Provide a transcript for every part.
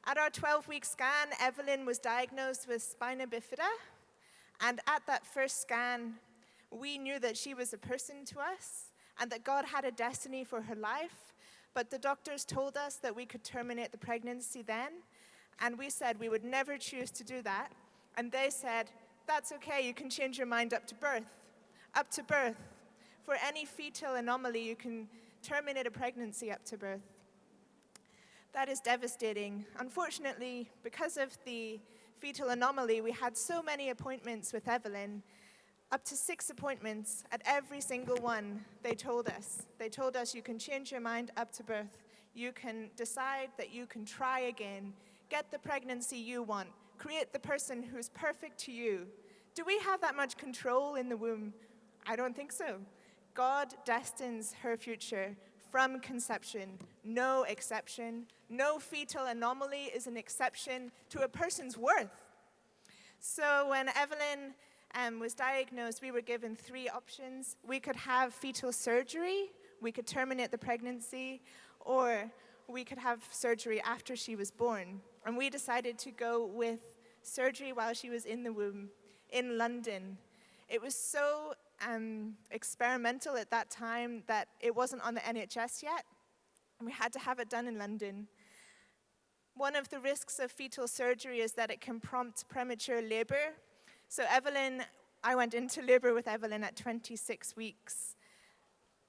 At our 12-week scan, Evelyn was diagnosed with spina bifida. And at that first scan, we knew that she was a person to us and that God had a destiny for her life. But the doctors told us that we could terminate the pregnancy then. And we said we would never choose to do that. And they said, that's okay, you can change your mind up to birth. Up to birth. For any fetal anomaly, you can terminate a pregnancy up to birth. That is devastating. Unfortunately, because of the fetal anomaly, we had so many appointments with Evelyn, up to 6 appointments. At every single one, they told us you can change your mind up to birth. You can decide that you can try again. Get the pregnancy you want. Create the person who's perfect to you. Do we have that much control in the womb? I don't think so. God destines her future from conception, no exception. No fetal anomaly is an exception to a person's worth. So when Evelyn was diagnosed, we were given 3 options. We could have fetal surgery, we could terminate the pregnancy, or we could have surgery after she was born. And we decided to go with surgery while she was in the womb in London. It was so experimental at that time that it wasn't on the NHS yet. We had to have it done in London. One of the risks of fetal surgery is that it can prompt premature labor. So I went into labor with Evelyn at 26 weeks.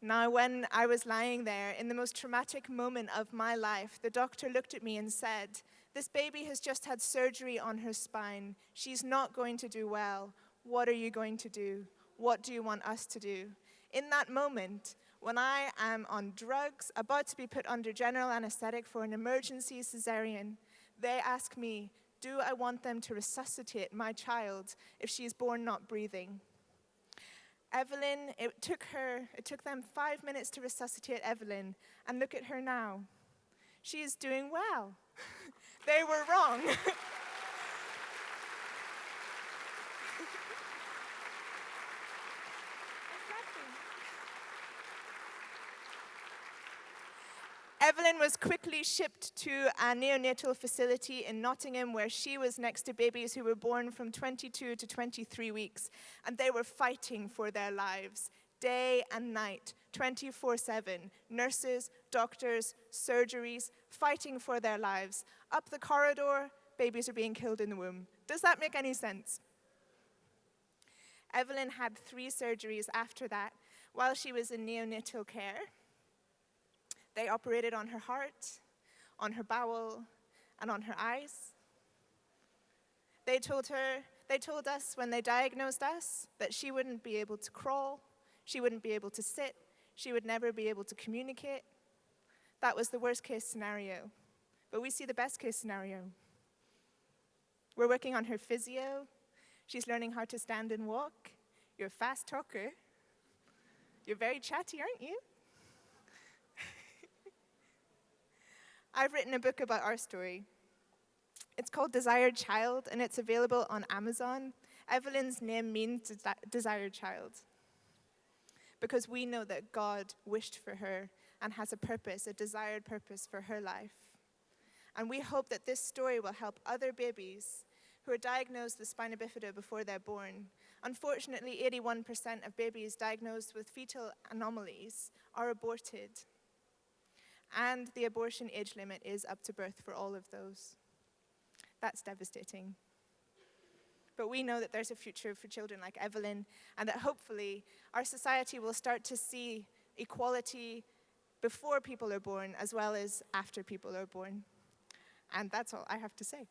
Now, when I was lying there, in the most traumatic moment of my life, the doctor looked at me and said, this baby has just had surgery on her spine. She's not going to do well. What are you going to do? What do you want us to do? In that moment, when I am on drugs, about to be put under general anesthetic for an emergency cesarean, they ask me, do I want them to resuscitate my child if she is born not breathing? Evelyn, it took them 5 minutes to resuscitate Evelyn, and look at her now. She is doing well. They were wrong. Evelyn was quickly shipped to a neonatal facility in Nottingham where she was next to babies who were born from 22 to 23 weeks, and they were fighting for their lives, day and night, 24/7. Nurses, doctors, surgeries, fighting for their lives. Up the corridor, babies are being killed in the womb. Does that make any sense? Evelyn had 3 surgeries after that while she was in neonatal care. They operated on her heart, on her bowel, and on her eyes. They told us when they diagnosed us that she wouldn't be able to crawl, she wouldn't be able to sit, she would never be able to communicate. That was the worst case scenario. But we see the best case scenario. We're working on her physio. She's learning how to stand and walk. You're a fast talker. You're very chatty, aren't you? I've written a book about our story. It's called Desired Child, and it's available on Amazon. Evelyn's name means desired child, because we know that God wished for her and has a purpose, a desired purpose for her life. And we hope that this story will help other babies who are diagnosed with spina bifida before they're born. Unfortunately, 81% of babies diagnosed with fetal anomalies are aborted. And the abortion age limit is up to birth for all of those. That's devastating. But we know that there's a future for children like Evelyn, and that hopefully our society will start to see equality before people are born as well as after people are born. And that's all I have to say.